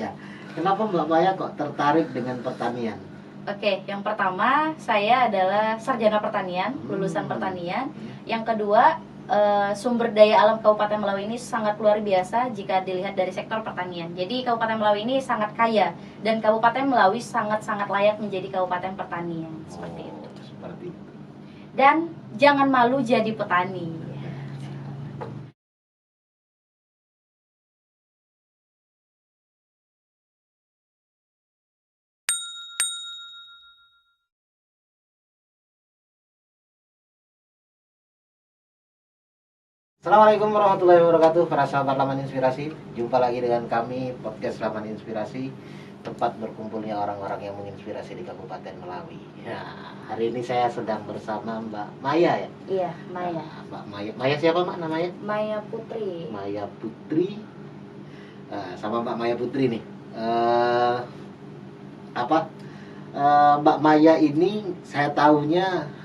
Ya. Kenapa Mbak Maya kok tertarik dengan pertanian? Oke, yang pertama saya adalah sarjana pertanian, lulusan pertanian. Yang kedua, sumber daya alam Kabupaten Melawi ini sangat luar biasa jika dilihat dari sektor pertanian. Jadi Kabupaten Melawi ini sangat kaya dan Kabupaten Melawi sangat-sangat layak menjadi kabupaten pertanian seperti itu. Seperti itu. Dan jangan malu jadi petani. Assalamualaikum warahmatullahi wabarakatuh, para sahabat Laman Inspirasi. Jumpa lagi dengan kami, podcast Laman Inspirasi, tempat berkumpulnya orang-orang yang menginspirasi di Kabupaten Melawi. Ya, hari ini saya sedang bersama Mbak Maya ya? Iya, Maya. Nah, Mbak Maya. Maya siapa Mbak namanya? Maya Putri. Maya Putri. Sama Mbak Maya Putri nih. Mbak Maya ini saya tahunya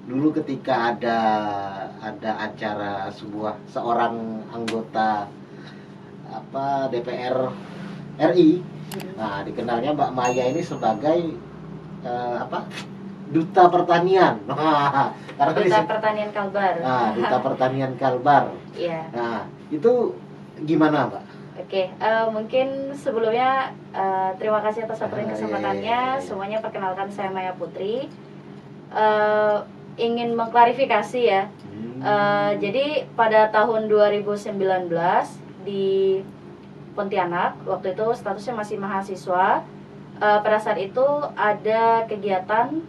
dulu ketika ada acara seorang anggota DPR RI. Nah, dikenalnya Mbak Maya ini sebagai duta pertanian. Karena Duta Pertanian Kalbar. Duta Pertanian Kalbar. Iya. Nah, itu gimana, Mbak? Oke, mungkin sebelumnya terima kasih atas kesempatannya. Iya. Semuanya perkenalkan, saya Maya Putri. Ingin mengklarifikasi ya. Jadi pada tahun 2019 di Pontianak, waktu itu statusnya masih mahasiswa. Pada saat itu ada kegiatan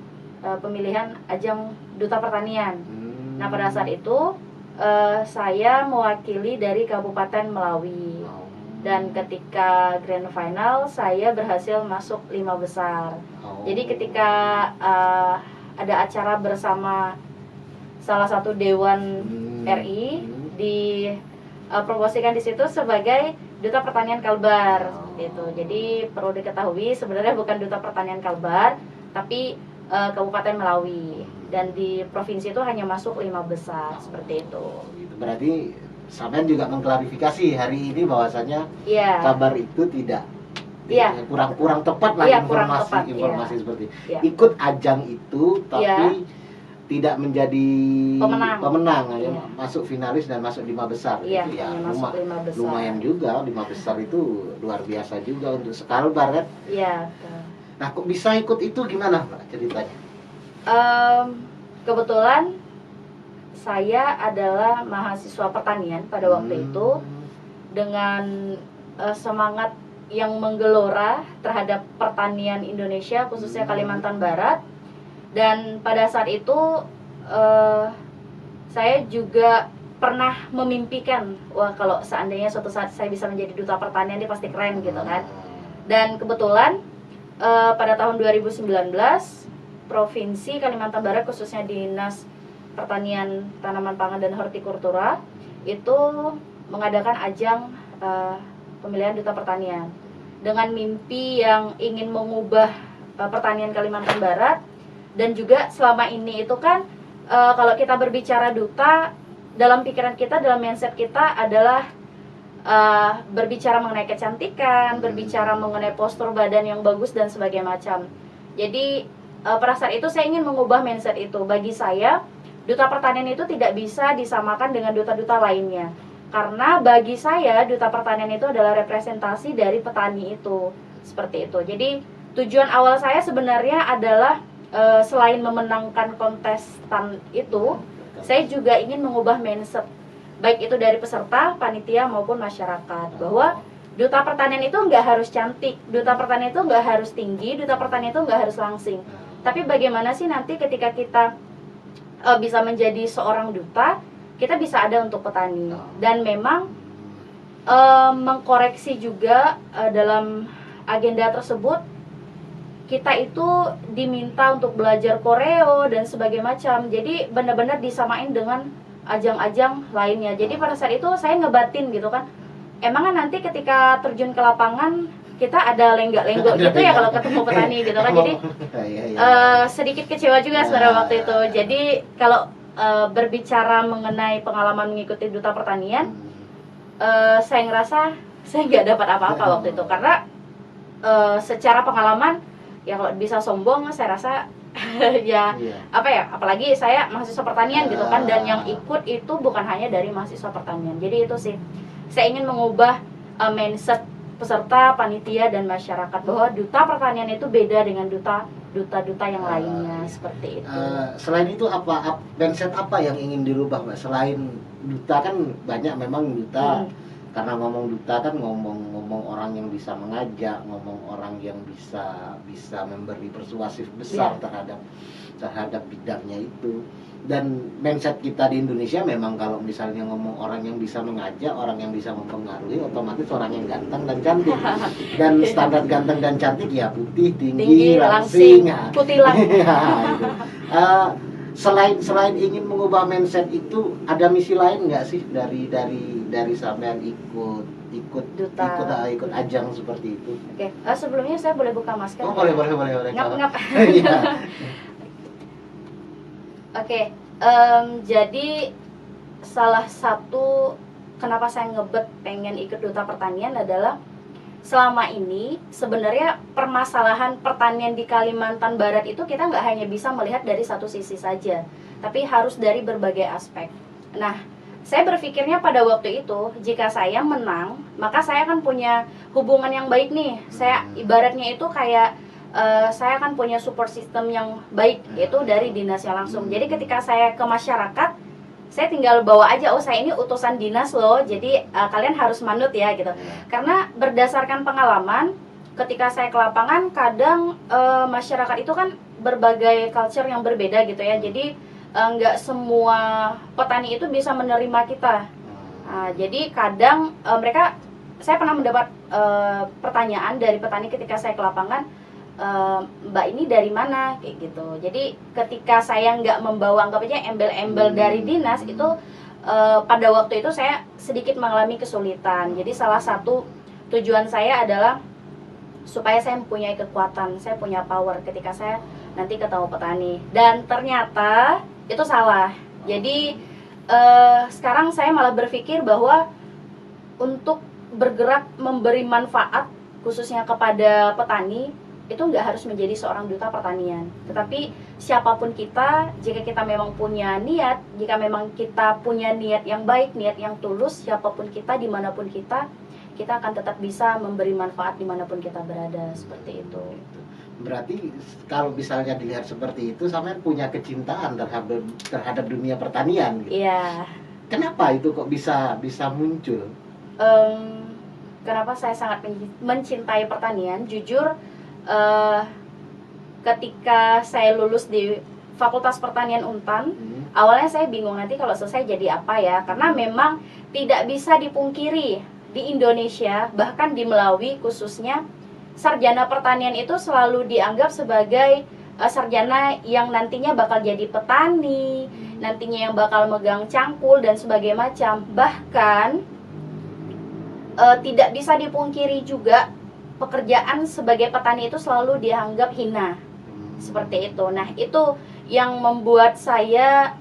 pemilihan ajang duta pertanian. Nah, pada saat itu saya mewakili dari Kabupaten Melawi. Dan ketika grand final saya berhasil masuk 5 besar. Jadi ketika ada acara bersama salah satu dewan RI dipromosikan di situ sebagai duta pertanian Kalbar itu. Jadi perlu diketahui sebenarnya bukan duta pertanian Kalbar tapi Kabupaten Melawi, dan di provinsi itu hanya masuk 5 besar seperti itu. Berarti sampean juga mengklarifikasi hari ini bahwasanya Kalbar itu tidak kurang tepat lah informasi seperti ikut ajang itu tapi tidak menjadi pemenang hanya masuk finalis dan masuk 5 besar. Itu ya lumayan juga, 5 besar itu luar biasa juga untuk sekalbar kan. Iya. Nah, kok bisa ikut itu gimana Mbak ceritanya? Kebetulan saya adalah mahasiswa pertanian pada waktu itu dengan semangat yang menggelora terhadap pertanian Indonesia, khususnya Kalimantan Barat. Dan pada saat itu saya juga pernah memimpikan, wah kalau seandainya suatu saat saya bisa menjadi duta pertanian, dia pasti keren gitu kan. Dan kebetulan pada tahun 2019 Provinsi Kalimantan Barat, khususnya Dinas Pertanian, Tanaman Pangan dan Hortikultura itu mengadakan ajang pemilihan duta pertanian dengan mimpi yang ingin mengubah pertanian Kalimantan Barat. Dan juga selama ini itu kan kalau kita berbicara duta, dalam pikiran kita, dalam mindset kita adalah berbicara mengenai kecantikan, berbicara mengenai postur badan yang bagus dan sebagainya macam. Jadi pada saat itu saya ingin mengubah mindset itu. Bagi saya, duta pertanian itu tidak bisa disamakan dengan duta-duta lainnya. Karena bagi saya duta pertanian itu adalah representasi dari petani itu. Seperti itu. Jadi tujuan awal saya sebenarnya adalah selain memenangkan kontestan itu, saya juga ingin mengubah mindset baik itu dari peserta, panitia maupun masyarakat, bahwa duta pertanian itu nggak harus cantik, duta pertanian itu nggak harus tinggi, duta pertanian itu nggak harus langsing. Tapi bagaimana sih nanti ketika kita bisa menjadi seorang duta, kita bisa ada untuk petani. Dan memang mengkoreksi juga dalam agenda tersebut, kita itu diminta untuk belajar koreo dan sebagainya macam. Jadi benar-benar disamain dengan ajang-ajang lainnya. Jadi pada saat itu saya ngebatin gitu kan, emangnya nanti ketika terjun ke lapangan kita ada lenggak-lenggok gitu ya kalau ketemu petani gitu kan. Jadi sedikit kecewa juga sebenarnya waktu itu. Jadi kalau berbicara mengenai pengalaman mengikuti duta pertanian, saya ngerasa saya nggak dapat apa-apa waktu itu karena secara pengalaman ya kalau bisa sombong saya rasa ya apa ya, apalagi saya mahasiswa pertanian gitu kan, dan yang ikut itu bukan hanya dari mahasiswa pertanian. Jadi itu sih saya ingin mengubah mindset peserta, panitia, dan masyarakat bahwa duta pertanian itu beda dengan duta yang lainnya, seperti itu. Selain itu apa mindset apa yang ingin dirubah, Mbak? Selain duta kan banyak memang duta. Karena ngomong duta kan ngomong orang yang bisa mengajak, ngomong orang yang bisa memberi persuasif besar terhadap bidangnya itu. Dan mindset kita di Indonesia memang kalau misalnya ngomong orang yang bisa mengajak, orang yang bisa mempengaruhi, otomatis orang yang ganteng dan cantik. Dan standar ganteng dan cantik ya putih, tinggi, langsing, putih lang. Selain ingin mengubah mindset itu, ada misi lain nggak sih dari sampean ikut ajang seperti itu? Oke. Sebelumnya saya boleh buka masker? Oh, boleh. Ngap. Oke. Jadi salah satu kenapa saya ngebet pengen ikut duta pertanian adalah selama ini sebenarnya permasalahan pertanian di Kalimantan Barat itu kita nggak hanya bisa melihat dari satu sisi saja, tapi harus dari berbagai aspek. Nah, saya berpikirnya pada waktu itu jika saya menang, maka saya akan punya hubungan yang baik nih. Saya ibaratnya itu kayak saya akan punya support system yang baik, yaitu dari dinasnya langsung. Jadi ketika saya ke masyarakat, saya tinggal bawa aja, oh saya ini utusan dinas loh, jadi kalian harus manut ya gitu. Karena berdasarkan pengalaman, ketika saya ke lapangan, kadang masyarakat itu kan berbagai culture yang berbeda gitu ya. Jadi nggak semua petani itu bisa menerima kita. Jadi kadang saya pernah mendapat pertanyaan dari petani ketika saya ke lapangan, Mbak ini dari mana kayak gitu. Jadi ketika saya nggak membawa anggapnya embel-embel dari dinas itu, pada waktu itu saya sedikit mengalami kesulitan. Jadi salah satu tujuan saya adalah supaya saya mempunyai kekuatan, saya punya power ketika saya nanti ketemu petani. Dan ternyata itu salah. Jadi sekarang saya malah berpikir bahwa untuk bergerak memberi manfaat khususnya kepada petani itu nggak harus menjadi seorang duta pertanian, tetapi siapapun kita, jika kita memang punya niat, jika memang kita punya niat yang baik, niat yang tulus, siapapun kita, dimanapun kita akan tetap bisa memberi manfaat dimanapun kita berada, seperti itu. Berarti kalau misalnya dilihat seperti itu, sampean punya kecintaan terhadap dunia pertanian. Gitu. Iya. Kenapa itu kok bisa muncul? Kenapa saya sangat mencintai pertanian? Jujur. Ketika saya lulus di Fakultas Pertanian Untan, awalnya saya bingung nanti kalau selesai jadi apa ya, karena memang tidak bisa dipungkiri di Indonesia, bahkan di Melawi khususnya, sarjana pertanian itu selalu dianggap sebagai sarjana yang nantinya bakal jadi petani, nantinya yang bakal megang cangkul dan sebagainya macam. Bahkan tidak bisa dipungkiri juga pekerjaan sebagai petani itu selalu dianggap hina, seperti itu. Nah, itu yang membuat saya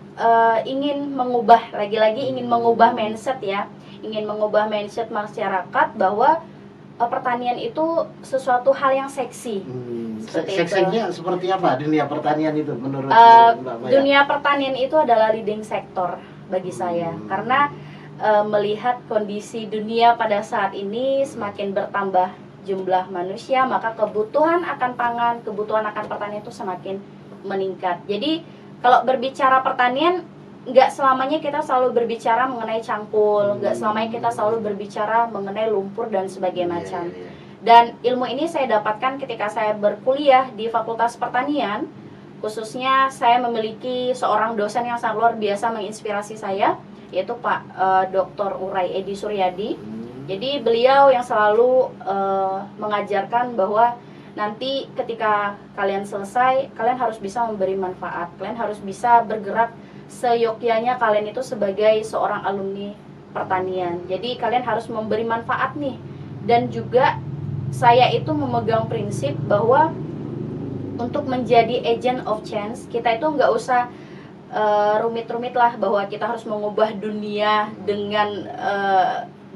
ingin mengubah, lagi-lagi ingin mengubah mindset ya, ingin mengubah mindset masyarakat bahwa pertanian itu sesuatu hal yang seksi. Seksinya seperti apa dunia pertanian itu menurut Mbak Maya? Dunia pertanian itu adalah leading sector bagi saya, karena melihat kondisi dunia pada saat ini semakin bertambah jumlah manusia, maka kebutuhan akan pangan, kebutuhan akan pertanian itu semakin meningkat. Jadi kalau berbicara pertanian, nggak selamanya kita selalu berbicara mengenai cangkul, nggak selamanya kita selalu berbicara mengenai lumpur dan sebagainya macam. Dan ilmu ini saya dapatkan ketika saya berkuliah di Fakultas Pertanian. Khususnya saya memiliki seorang dosen yang sangat luar biasa menginspirasi saya, yaitu Pak Dr. Uray Edi Suryadi. Jadi beliau yang selalu mengajarkan bahwa nanti ketika kalian selesai, kalian harus bisa memberi manfaat, kalian harus bisa bergerak seyogyanya kalian itu sebagai seorang alumni pertanian. Jadi kalian harus memberi manfaat nih. Dan juga saya itu memegang prinsip bahwa untuk menjadi agent of change, kita itu nggak usah rumit-rumit lah bahwa kita harus mengubah dunia dengan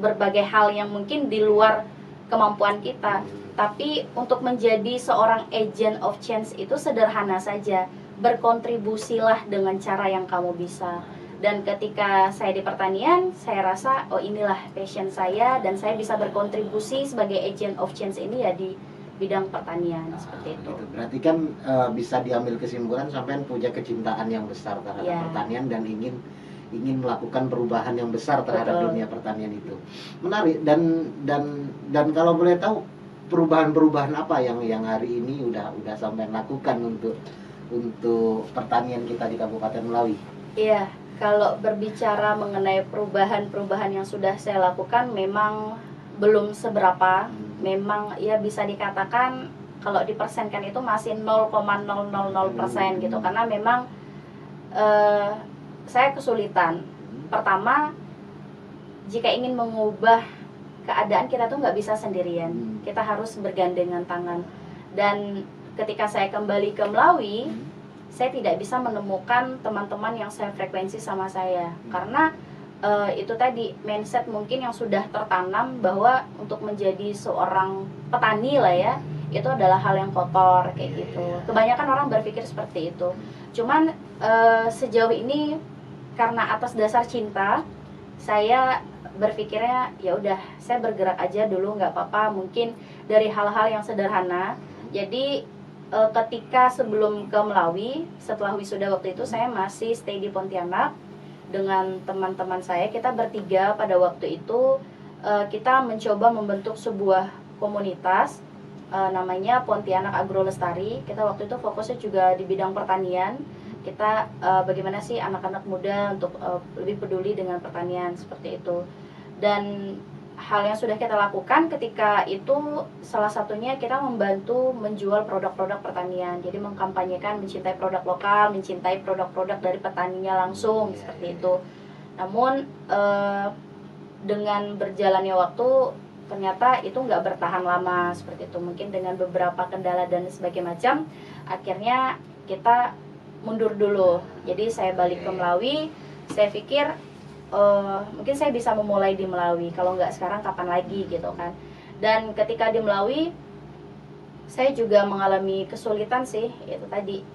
berbagai hal yang mungkin di luar kemampuan kita. Tapi untuk menjadi seorang agent of change itu sederhana saja. Berkontribusilah dengan cara yang kamu bisa. Dan ketika saya di pertanian, saya rasa oh inilah passion saya dan saya bisa berkontribusi sebagai agent of change ini ya di bidang pertanian seperti itu. Gitu. Berarti kan bisa diambil kesimpulan sampean punya kecintaan yang besar terhadap pertanian dan ingin melakukan perubahan yang besar terhadap dunia pertanian itu. Menarik dan kalau boleh tahu perubahan-perubahan apa yang hari ini udah sampean lakukan untuk pertanian kita di Kabupaten Melawi? Iya. Kalau berbicara mengenai perubahan-perubahan yang sudah saya lakukan memang belum seberapa. Memang ya bisa dikatakan kalau dipersenkan itu masih 0,000% gitu. Karena memang saya kesulitan. Pertama, jika ingin mengubah keadaan kita tuh nggak bisa sendirian. Kita harus bergandengan tangan. Dan ketika saya kembali ke Melawi, saya tidak bisa menemukan teman-teman yang sefrekuensi sama saya karena itu tadi mindset mungkin yang sudah tertanam bahwa untuk menjadi seorang petani lah ya itu adalah hal yang kotor kayak gitu. Kebanyakan orang berpikir seperti itu. Cuman sejauh ini karena atas dasar cinta saya berpikirnya ya udah saya bergerak aja dulu nggak apa-apa mungkin dari hal-hal yang sederhana. Jadi ketika sebelum ke Melawi, setelah wisuda waktu itu saya masih stay di Pontianak dengan teman-teman saya. Kita bertiga pada waktu itu kita mencoba membentuk sebuah komunitas namanya Pontianak Agro Lestari. Kita waktu itu fokusnya juga di bidang pertanian. Kita bagaimana sih anak-anak muda untuk lebih peduli dengan pertanian seperti itu. Dan hal yang sudah kita lakukan ketika itu salah satunya kita membantu menjual produk-produk pertanian. Jadi mengkampanyekan mencintai produk lokal, mencintai produk-produk dari petaninya langsung seperti itu. Namun dengan berjalannya waktu ternyata itu nggak bertahan lama seperti itu. Mungkin dengan beberapa kendala dan sebagainya macam, akhirnya kita mundur dulu. Jadi saya balik ke Melawi. Saya pikir mungkin saya bisa memulai di Melawi, kalau nggak sekarang kapan lagi gitu kan. Dan ketika di Melawi saya juga mengalami kesulitan sih itu tadi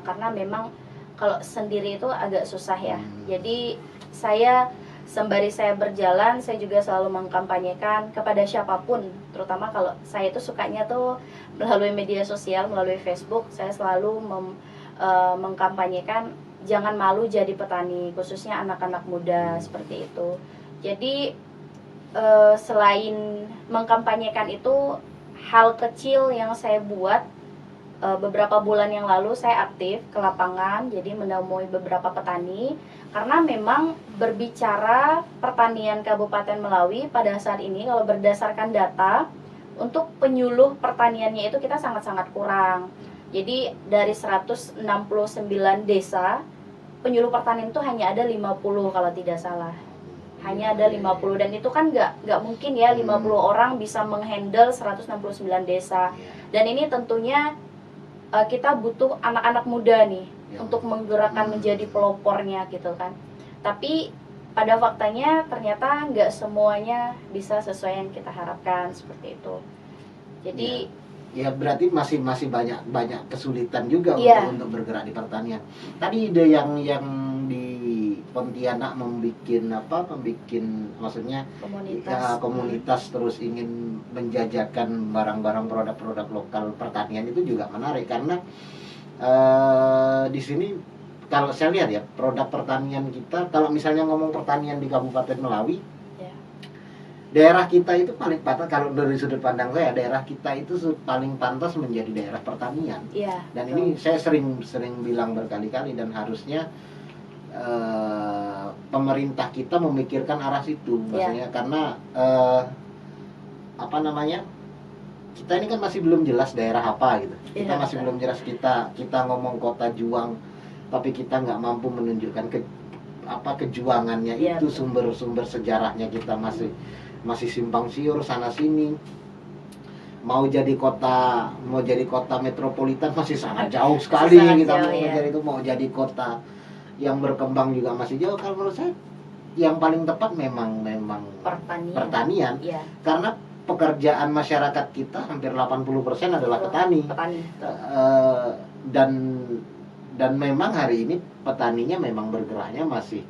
karena memang kalau sendiri itu agak susah ya. Jadi saya sembari saya berjalan saya juga selalu mengkampanyekan kepada siapapun, terutama kalau saya itu sukanya tuh melalui media sosial, melalui Facebook. Saya selalu mengkampanyekan jangan malu jadi petani, khususnya anak-anak muda seperti itu. Jadi selain mengkampanyekan itu, hal kecil yang saya buat beberapa bulan yang lalu saya aktif ke lapangan, jadi menemui beberapa petani. Karena memang berbicara pertanian Kabupaten Melawi pada saat ini kalau berdasarkan data untuk penyuluh pertaniannya itu kita sangat-sangat kurang. Jadi dari 169 desa penyuluh pertanian itu hanya ada 50 kalau tidak salah. Hanya ada 50 dan itu kan nggak mungkin ya 50 orang bisa menghandle 169 desa. Dan ini tentunya kita butuh anak-anak muda nih untuk menggerakkan menjadi pelopornya gitu kan. Tapi pada faktanya ternyata nggak semuanya bisa sesuai yang kita harapkan seperti itu. Jadi ya berarti masih banyak kesulitan juga untuk bergerak di pertanian. Tadi ide yang di Pontianak membuat maksudnya komunitas terus ingin menjajakan barang-barang produk-produk lokal pertanian itu juga menarik karena di sini kalau saya lihat ya produk pertanian kita, kalau misalnya ngomong pertanian di Kabupaten Melawi, daerah kita itu paling pantas, kalau dari sudut pandang saya, daerah kita itu paling pantas menjadi daerah pertanian. Dan ini saya sering bilang berkali-kali dan harusnya pemerintah kita memikirkan arah situ, maksudnya karena kita ini kan masih belum jelas daerah apa gitu. Kita masih belum jelas, kita ngomong kota juang, tapi kita nggak mampu menunjukkan kejuangannya itu, sumber sejarahnya kita masih simpang siur sana sini. Mau jadi kota metropolitan masih sangat jauh sekali. Mau jadi kota yang berkembang juga masih jauh. Kalau menurut saya yang paling tepat memang pertanian. Ya. Karena pekerjaan masyarakat kita hampir 80% adalah petani. Dan memang hari ini petaninya memang bergeraknya masih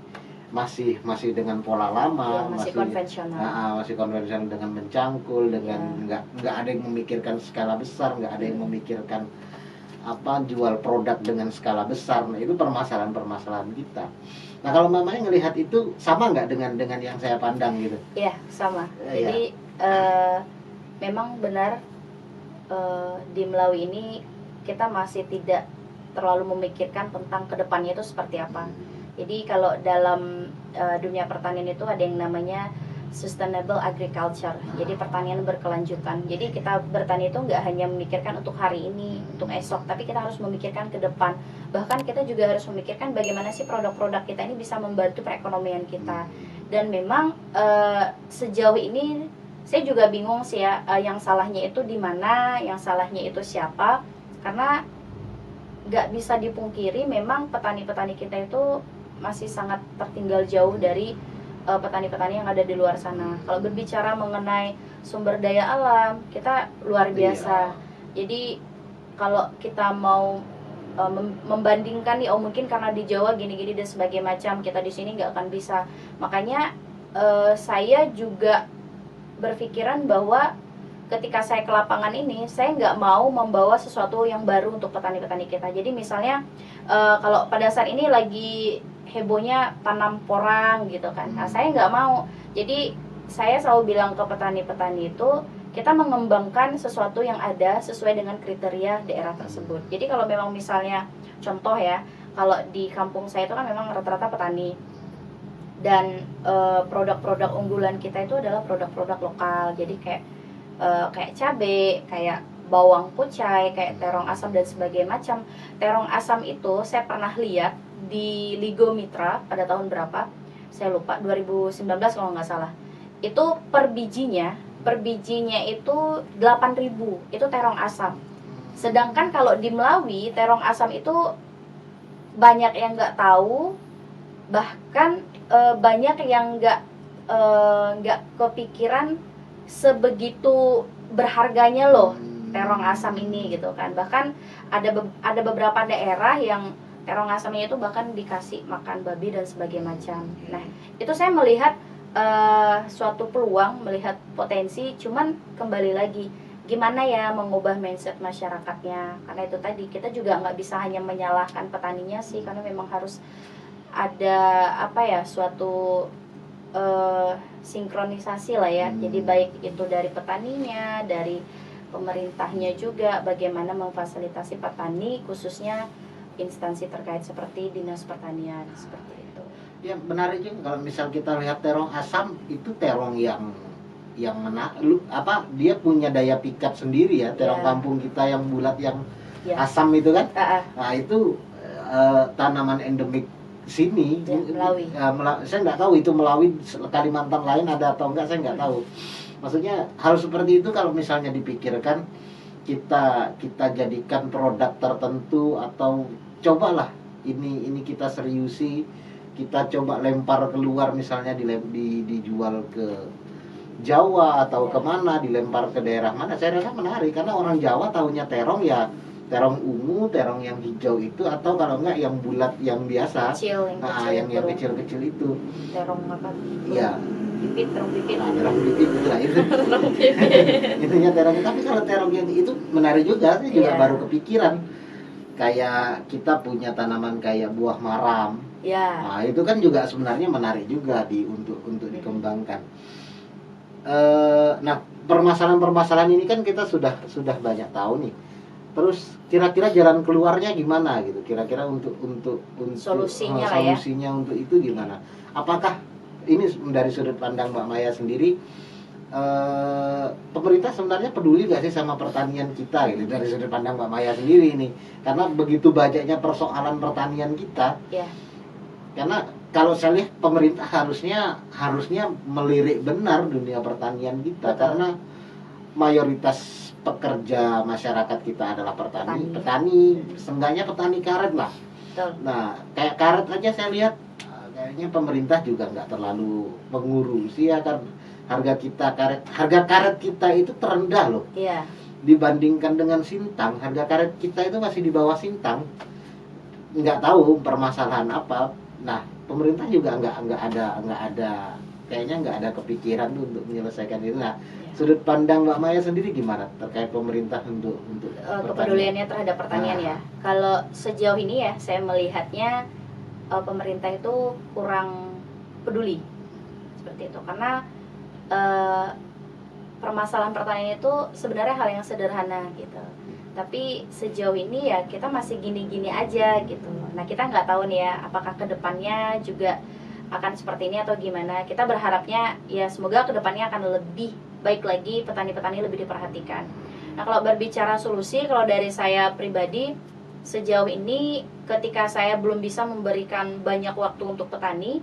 dengan pola lama, masih konvensional. Masih konvensional dengan mencangkul, dengan nggak ada yang memikirkan skala besar, nggak ada yang memikirkan jual produk dengan skala besar. Nah, itu permasalahan kita. Nah, kalau mamanya ngelihat itu sama nggak dengan yang saya pandang gitu? Iya, sama. Jadi memang benar di Melawi ini kita masih tidak terlalu memikirkan tentang kedepannya itu seperti apa. Jadi kalau dalam dunia pertanian itu ada yang namanya sustainable agriculture. Jadi pertanian berkelanjutan. Jadi kita bertani itu nggak hanya memikirkan untuk hari ini, untuk esok, tapi kita harus memikirkan ke depan. Bahkan kita juga harus memikirkan bagaimana sih produk-produk kita ini bisa membantu perekonomian kita. Dan memang sejauh ini saya juga bingung sih ya, yang salahnya itu di mana, yang salahnya itu siapa. Karena nggak bisa dipungkiri memang petani-petani kita itu masih sangat tertinggal jauh dari petani-petani yang ada di luar sana. Kalau berbicara mengenai sumber daya alam, kita luar biasa. Jadi kalau kita mau membandingkan nih, mungkin karena di Jawa gini-gini dan sebagainya macam, kita di sini nggak akan bisa. Makanya saya juga berpikiran bahwa ketika saya ke lapangan ini, saya nggak mau membawa sesuatu yang baru untuk petani-petani kita. Jadi misalnya kalau pada saat ini lagi hebohnya tanam porang gitu kan. Nah, saya nggak mau. Jadi saya selalu bilang ke petani-petani itu, kita mengembangkan sesuatu yang ada sesuai dengan kriteria daerah tersebut. Jadi kalau memang misalnya contoh ya, kalau di kampung saya itu kan memang rata-rata petani. Dan produk-produk unggulan kita itu adalah produk-produk lokal. Jadi kayak cabai, kayak bawang pucai, kayak terong asam dan sebagainya macam. Terong asam itu saya pernah lihat di Ligo Mitra pada tahun berapa? Saya lupa, 2019 kalau nggak salah. Itu per bijinya itu 8.000. Itu terong asam. Sedangkan kalau di Melawi, terong asam itu banyak yang nggak tahu, bahkan banyak yang nggak kepikiran sebegitu berharganya loh terong asam ini gitu kan. Bahkan ada beberapa daerah yang terong asamnya itu bahkan dikasih makan babi dan sebagainya macam. Nah, itu saya melihat suatu peluang, melihat potensi. Cuman kembali lagi, gimana ya mengubah mindset masyarakatnya. Karena itu tadi, kita juga nggak bisa hanya menyalahkan petaninya sih, karena memang harus ada suatu sinkronisasi lah ya. Jadi baik itu dari petaninya, dari pemerintahnya juga, bagaimana memfasilitasi petani, khususnya instansi terkait seperti dinas pertanian seperti itu. Ya menarik juga kalau misal kita lihat terong asam, itu terong yang dia punya daya pikat sendiri ya. Terong kampung kita yang bulat yang asam itu kan. Nah itu tanaman endemik sini, Melawi. Saya nggak tahu itu Melawi, Kalimantan lain ada atau enggak, saya nggak tahu. Maksudnya hal seperti itu kalau misalnya dipikirkan, kita jadikan produk tertentu, atau cobalah ini kita seriusi, kita coba lempar keluar, misalnya dijual ke Jawa atau kemana, dilempar ke daerah mana, saya rasa menarik. Karena orang Jawa tahunya terong ya terong ungu, terong yang hijau itu, atau kalau enggak yang bulat yang biasa, yang kecil-kecil itu. Terong apa? Iya. Terong pipit. Terong pipit itu. Itunya terong. Tapi kalau terong yang itu menarik juga, saya juga baru kepikiran. Kayak kita punya tanaman kayak buah maram. Nah, itu kan juga sebenarnya menarik juga untuk dikembangkan. Nah, permasalahan-permasalahan ini kan kita sudah banyak tahu nih. Terus kira-kira jalan keluarnya gimana gitu? Kira-kira untuk solusinya untuk itu gimana? Apakah ini dari sudut pandang Mbak Maya sendiri, pemerintah sebenarnya peduli gak sih sama pertanian kita gitu, dari sudut pandang Mbak Maya sendiri ini? Karena begitu banyaknya persoalan pertanian kita. Karena kalau saya lihat pemerintah harusnya melirik benar dunia pertanian kita. Betul. Karena mayoritas pekerja masyarakat kita adalah petani, seenggaknya petani karet lah. Betul. Nah, kayak karet aja saya lihat kayaknya pemerintah juga nggak terlalu mengurusi ya kan. Harga karet kita itu terendah loh. Iya. Dibandingkan dengan Sintang, harga karet kita itu masih di bawah Sintang. Nggak tahu permasalahan apa. Nah, pemerintah juga nggak ada kayaknya nggak ada kepikiran tuh untuk menyelesaikan itu. Nah, sudut pandang Mbak Maya sendiri gimana terkait pemerintah untuk kepeduliannya terhadap pertanian ya? Kalau sejauh ini ya saya melihatnya pemerintah itu kurang peduli seperti itu, karena permasalahan pertanian itu sebenarnya hal yang sederhana gitu. Tapi sejauh ini ya kita masih gini-gini aja gitu. Nah, kita nggak tahu nih ya apakah kedepannya juga akan seperti ini atau gimana. Kita berharapnya ya semoga kedepannya akan lebih baik lagi, petani-petani lebih diperhatikan. Nah, kalau berbicara solusi, kalau dari saya pribadi sejauh ini ketika saya belum bisa memberikan banyak waktu untuk petani,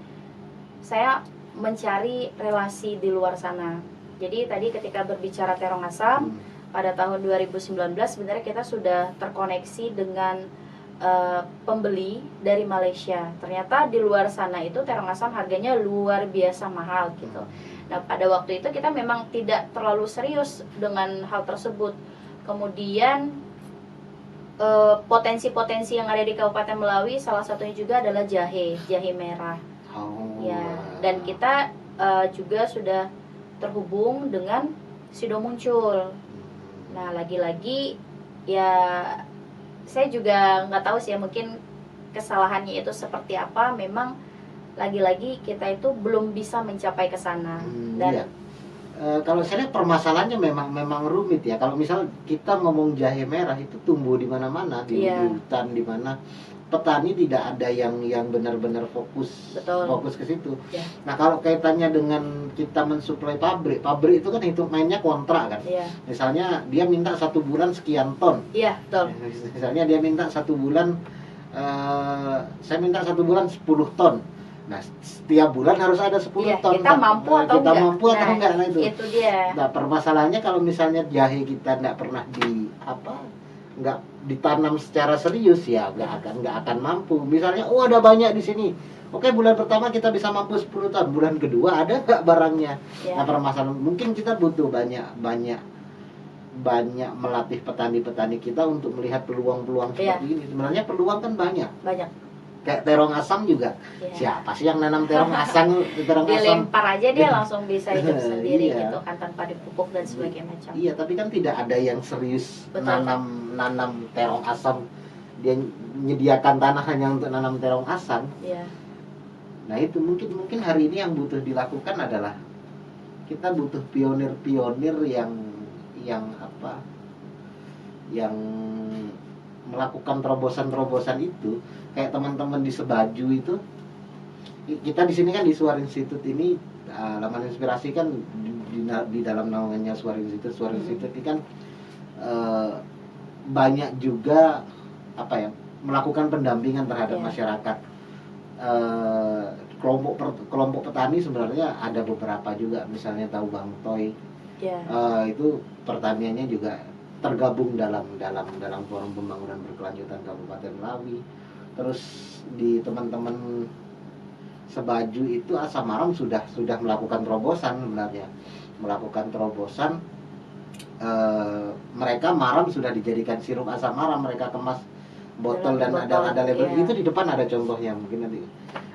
saya mencari relasi di luar sana. Jadi tadi ketika berbicara terong asam pada tahun 2019 sebenarnya kita sudah terkoneksi dengan pembeli dari Malaysia. Ternyata di luar sana itu terong asam harganya luar biasa mahal gitu. Nah, pada waktu itu kita memang tidak terlalu serius dengan hal tersebut. Kemudian potensi-potensi yang ada di Kabupaten Melawi salah satunya juga adalah jahe merah. Ya, dan kita juga sudah terhubung dengan Sido Muncul. Nah, lagi-lagi ya saya juga nggak tahu sih ya, mungkin kesalahannya itu seperti apa. Memang lagi-lagi kita itu belum bisa mencapai ke sana. Dan iya. Kalau saya lihat permasalahannya memang rumit ya. Kalau misal kita ngomong jahe merah itu tumbuh di mana-mana, di hutan, di mana petani tidak ada yang benar-benar fokus ke situ. Yeah. Nah, kalau kaitannya dengan kita mensuplai pabrik itu kan hitung mainnya kontrak kan. Yeah. Misalnya dia minta 1 bulan sekian ton. Iya, betul. Misalnya dia minta 1 bulan, saya minta 1 bulan 10 ton. Nah, setiap bulan harus ada 10 ton. Kita mampu atau enggak? Nah, itu dia. Nah, permasalahannya kalau misalnya jahe kita nggak pernah nggak ditanam secara serius ya nggak akan mampu. Misalnya ada banyak di sini, oke, bulan pertama kita bisa mampu 10 ton, bulan kedua ada nggak barangnya. Nah, permasalahan mungkin kita butuh banyak melatih petani kita untuk melihat peluang-peluang seperti ini. Sebenarnya peluang kan banyak kayak terong asam juga. Siapa sih yang nanam terong asam? Dilempar aja dia langsung bisa hidup sendiri gitu kan, tanpa dipupuk dan sebagainya macam. Iya, tapi kan tidak ada yang serius nanam terong asam. Dia menyediakan tanah hanya untuk nanam terong asam. Iya. Nah, itu mungkin hari ini yang butuh dilakukan adalah kita butuh pionir-pionir yang melakukan terobosan-terobosan itu. Kayak teman-teman di Sebaju itu, kita di sini kan di Suara Institute ini, Laman Inspirasi kan di dalam naungannya Suara Institute ini kan banyak juga melakukan pendampingan terhadap masyarakat. Kelompok petani sebenarnya ada beberapa juga, misalnya tahu Bang Toy. Itu pertaniannya juga tergabung dalam Forum Pembangunan Berkelanjutan Kabupaten Melawi. Terus di teman-teman Sebaju itu Asam Maram sudah melakukan terobosan sebenarnya. Mereka maram sudah dijadikan sirup asam maram, mereka kemas botol dan ada label. Itu di depan ada contohnya mungkin nanti.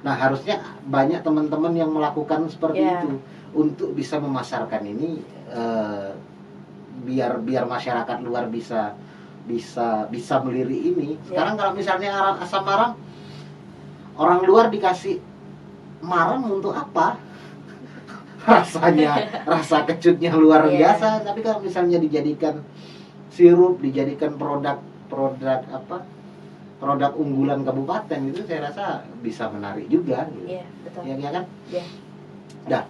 Nah, harusnya banyak teman-teman yang melakukan seperti itu untuk bisa memasarkan ini, biar masyarakat luar bisa melirik ini. Sekarang kalau misalnya asam maram, orang luar dikasih maram untuk apa? Rasa kecutnya luar biasa. Tapi kalau misalnya dijadikan sirup, dijadikan produk unggulan kabupaten, itu saya rasa bisa menarik juga. Iya, betul. Ya kan? Iya. Nah,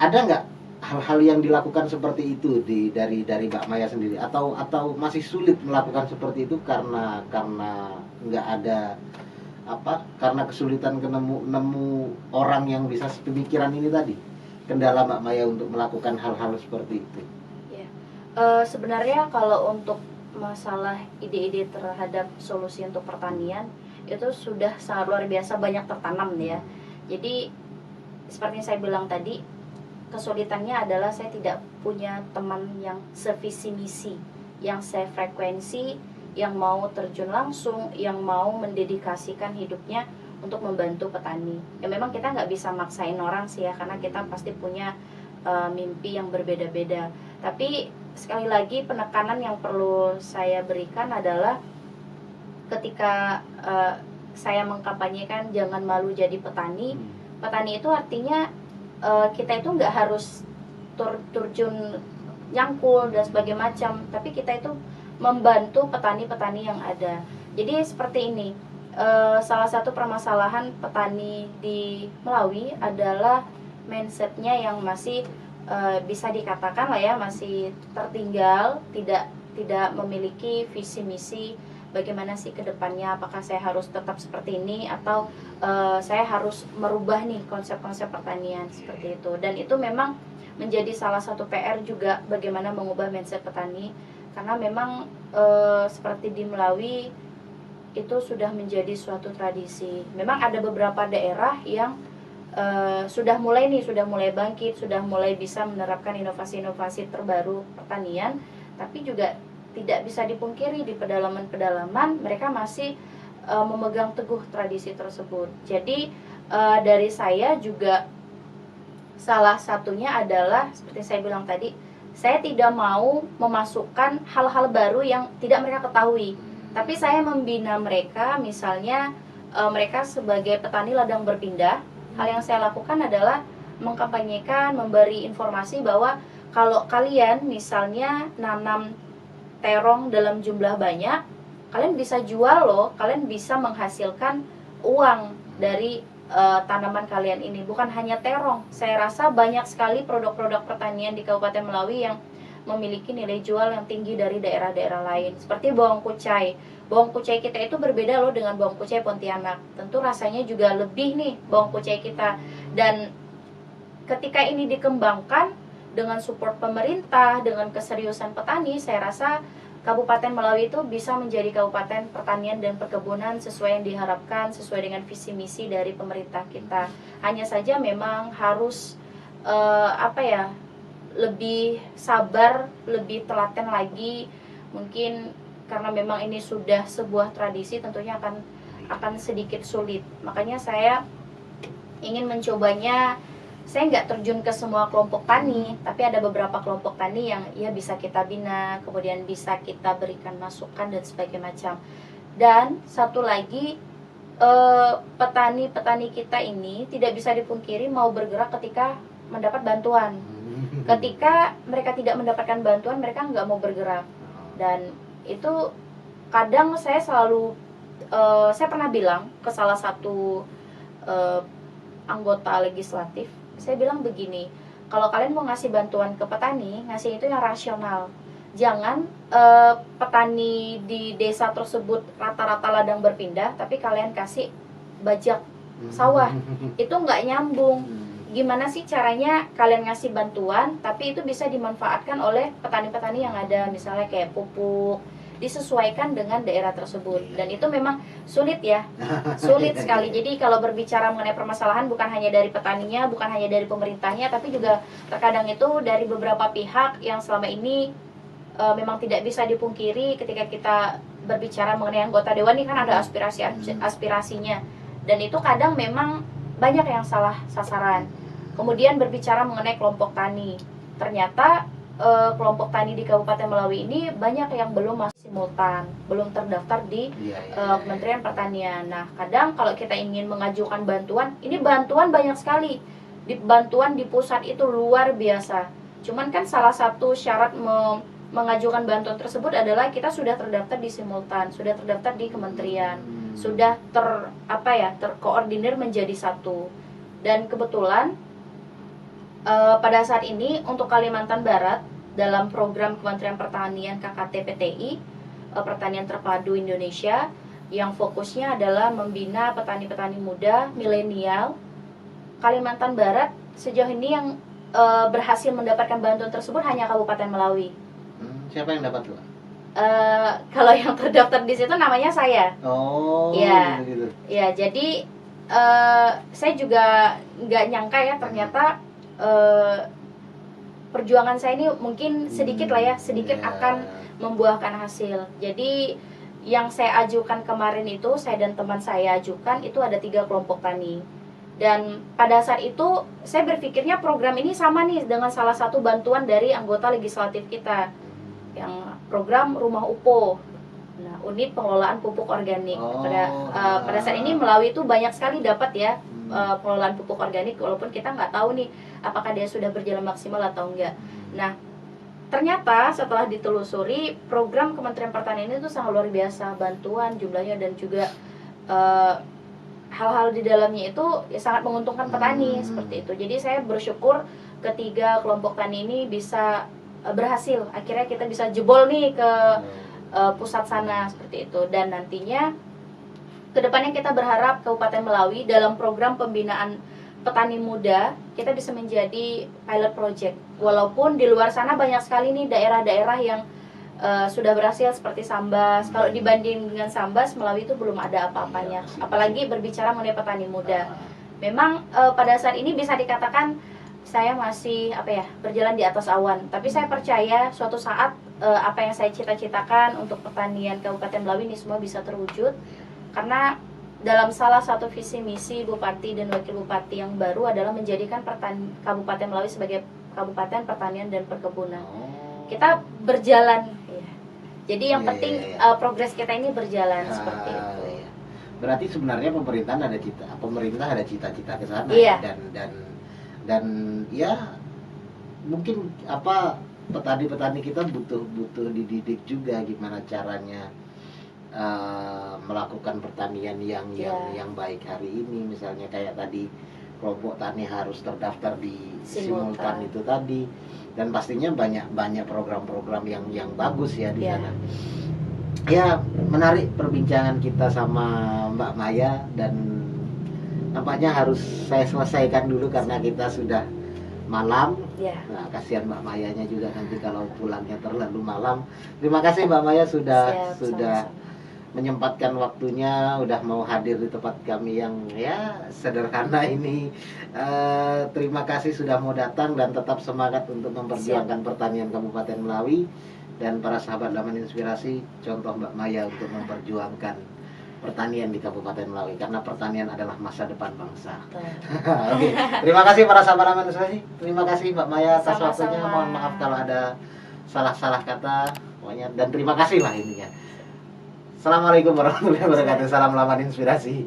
ada nggak hal-hal yang dilakukan seperti itu dari Mbak Maya sendiri, atau masih sulit melakukan seperti itu karena nggak ada karena kesulitan nemu orang yang bisa sepemikiran ini tadi, kendala Mbak Maya untuk melakukan hal-hal seperti itu? Ya, sebenarnya kalau untuk masalah ide-ide terhadap solusi untuk pertanian, itu sudah sangat luar biasa banyak tertanam ya. Jadi seperti yang saya bilang tadi, kesulitannya adalah saya tidak punya teman yang sevisi misi, yang sefrekuensi, yang mau terjun langsung, yang mau mendedikasikan hidupnya untuk membantu petani. Ya memang kita nggak bisa maksain orang sih ya, karena kita pasti punya mimpi yang berbeda-beda. Tapi sekali lagi penekanan yang perlu saya berikan adalah ketika saya mengkampanyekan jangan malu jadi petani. Petani itu artinya kita itu nggak harus terjun nyangkul dan sebagainya macam, tapi kita itu membantu petani-petani yang ada. Jadi seperti ini, salah satu permasalahan petani di Melawi adalah mindsetnya yang masih bisa dikatakan lah ya, masih tertinggal, tidak memiliki visi misi bagaimana sih ke depannya, apakah saya harus tetap seperti ini atau saya harus merubah nih konsep-konsep pertanian seperti itu. Dan itu memang menjadi salah satu PR juga bagaimana mengubah mindset petani, karena memang seperti di Melawi itu sudah menjadi suatu tradisi. Memang ada beberapa daerah yang sudah mulai bangkit, sudah mulai bisa menerapkan inovasi-inovasi terbaru pertanian, tapi juga tidak bisa dipungkiri di pedalaman-pedalaman mereka masih memegang teguh tradisi tersebut. Jadi dari saya juga salah satunya adalah seperti saya bilang tadi, saya tidak mau memasukkan hal-hal baru yang tidak mereka ketahui, tapi saya membina mereka. Misalnya mereka sebagai petani ladang berpindah, hal yang saya lakukan adalah mengkampanyekan, memberi informasi bahwa kalau kalian misalnya nanam terong dalam jumlah banyak, kalian bisa jual loh, kalian bisa menghasilkan uang dari tanaman kalian ini. Bukan hanya terong, saya rasa banyak sekali produk-produk pertanian di Kabupaten Melawi yang memiliki nilai jual yang tinggi dari daerah-daerah lain. Seperti bawang kucai. Bawang kucai kita itu berbeda loh dengan bawang kucai Pontianak. Tentu rasanya juga lebih nih bawang kucai kita. Dan ketika ini dikembangkan dengan support pemerintah, dengan keseriusan petani, saya rasa Kabupaten Melawi itu bisa menjadi kabupaten pertanian dan perkebunan sesuai yang diharapkan, sesuai dengan visi misi dari pemerintah kita. Hanya saja memang harus lebih sabar, lebih telaten lagi. Mungkin karena memang ini sudah sebuah tradisi, tentunya akan sedikit sulit. Makanya saya ingin mencobanya. Saya nggak terjun ke semua kelompok tani, tapi ada beberapa kelompok tani yang ya bisa kita bina, kemudian bisa kita berikan masukan dan sebagainya macam. Dan satu lagi, petani-petani kita ini tidak bisa dipungkiri mau bergerak ketika mendapat bantuan. Ketika mereka tidak mendapatkan bantuan, mereka nggak mau bergerak. Dan itu kadang saya saya pernah bilang ke salah satu anggota legislatif, saya bilang begini, kalau kalian mau ngasih bantuan ke petani, ngasih itu yang rasional. Jangan petani di desa tersebut rata-rata ladang berpindah, tapi kalian kasih bajak sawah. Itu nggak nyambung. Gimana sih caranya kalian ngasih bantuan, tapi itu bisa dimanfaatkan oleh petani-petani yang ada, misalnya kayak pupuk, disesuaikan dengan daerah tersebut. Dan itu memang sulit ya, sulit sekali. Jadi kalau berbicara mengenai permasalahan, bukan hanya dari petaninya, bukan hanya dari pemerintahnya, tapi juga terkadang itu dari beberapa pihak yang selama ini memang tidak bisa dipungkiri. Ketika kita berbicara mengenai anggota dewan ini kan ada aspirasinya, dan itu kadang memang banyak yang salah sasaran. Kemudian berbicara mengenai kelompok tani, ternyata kelompok tani di Kabupaten Melawi ini banyak yang belum masuk simultan, belum terdaftar di Kementerian Pertanian. Nah, kadang kalau kita ingin mengajukan bantuan, ini bantuan banyak sekali. Bantuan di pusat itu luar biasa. Cuman kan salah satu syarat mengajukan bantuan tersebut adalah kita sudah terdaftar di simultan, sudah terdaftar di kementerian, sudah terkoordinir menjadi satu. Dan kebetulan pada saat ini untuk Kalimantan Barat dalam program Kementerian Pertanian KKT PTI, Pertanian Terpadu Indonesia, yang fokusnya adalah membina petani-petani muda milenial, Kalimantan Barat sejauh ini yang berhasil mendapatkan bantuan tersebut hanya Kabupaten Melawi. Siapa yang dapat tuh? Kalau yang terdaftar di situ namanya saya. Oh, ya, gitu. Ya, jadi saya juga nggak nyangka ya ternyata perjuangan saya ini mungkin sedikit lah ya, sedikit akan membuahkan hasil. Jadi yang saya ajukan kemarin itu, saya dan teman saya ajukan itu ada 3 kelompok tani. Dan pada saat itu saya berpikirnya program ini sama nih dengan salah satu bantuan dari anggota legislatif kita, yang program Rumah Upo. Nah, unit pengelolaan pupuk organik. Pada saat ini Melawi itu banyak sekali dapat ya pengelolaan pupuk organik, walaupun kita nggak tahu nih apakah dia sudah berjalan maksimal atau enggak. Nah, ternyata setelah ditelusuri, program Kementerian Pertanian itu sangat luar biasa bantuan jumlahnya, dan juga hal-hal di dalamnya itu ya sangat menguntungkan petani seperti itu. Jadi saya bersyukur ketiga kelompok tani ini bisa berhasil. Akhirnya kita bisa jebol nih ke pusat sana seperti itu. Dan nantinya kedepannya kita berharap Kabupaten Melawi dalam program pembinaan petani muda kita bisa menjadi pilot project. Walaupun di luar sana banyak sekali nih daerah-daerah yang sudah berhasil seperti Sambas. Kalau dibanding dengan Sambas, Melawi itu belum ada apa-apanya. Apalagi berbicara mengenai petani muda. Memang pada saat ini bisa dikatakan saya masih berjalan di atas awan. Tapi saya percaya suatu saat apa yang saya cita-citakan untuk pertanian Kabupaten Melawi ini semua bisa terwujud. Karena dalam salah satu visi misi Bupati dan Wakil Bupati yang baru adalah menjadikan Kabupaten Melawi sebagai Kabupaten Pertanian dan Perkebunan. Kita berjalan ya. Jadi yang penting progres kita ini berjalan seperti itu. Berarti sebenarnya pemerintah ada cita-cita ke sana dan ya mungkin petani-petani kita butuh dididik juga gimana caranya melakukan pertanian yang baik hari ini. Misalnya kayak tadi kelompok tani harus terdaftar di simultan itu tadi, dan pastinya banyak program-program yang bagus ya di sana. Ya, menarik perbincangan kita sama Mbak Maya, dan nampaknya harus saya selesaikan dulu karena kita sudah malam. Nah, kasihan Mbak Mayanya juga nanti kalau pulangnya terlalu malam. Terima kasih Mbak Maya sudah menyempatkan waktunya, udah mau hadir di tempat kami yang ya sederhana ini. Terima kasih sudah mau datang, dan tetap semangat untuk memperjuangkan pertanian Kabupaten Melawi. Dan para sahabat Laman Inspirasi, contoh Mbak Maya untuk memperjuangkan pertanian di Kabupaten Melawi, karena pertanian adalah masa depan bangsa. Oke. Terima kasih para sahabat Laman Inspirasi. Terima kasih Mbak Maya atas waktunya. Mohon maaf kalau ada salah-salah kata pokoknya, dan terima kasih lah intinya. Assalamualaikum warahmatullahi wabarakatuh. Salam Laman Inspirasi.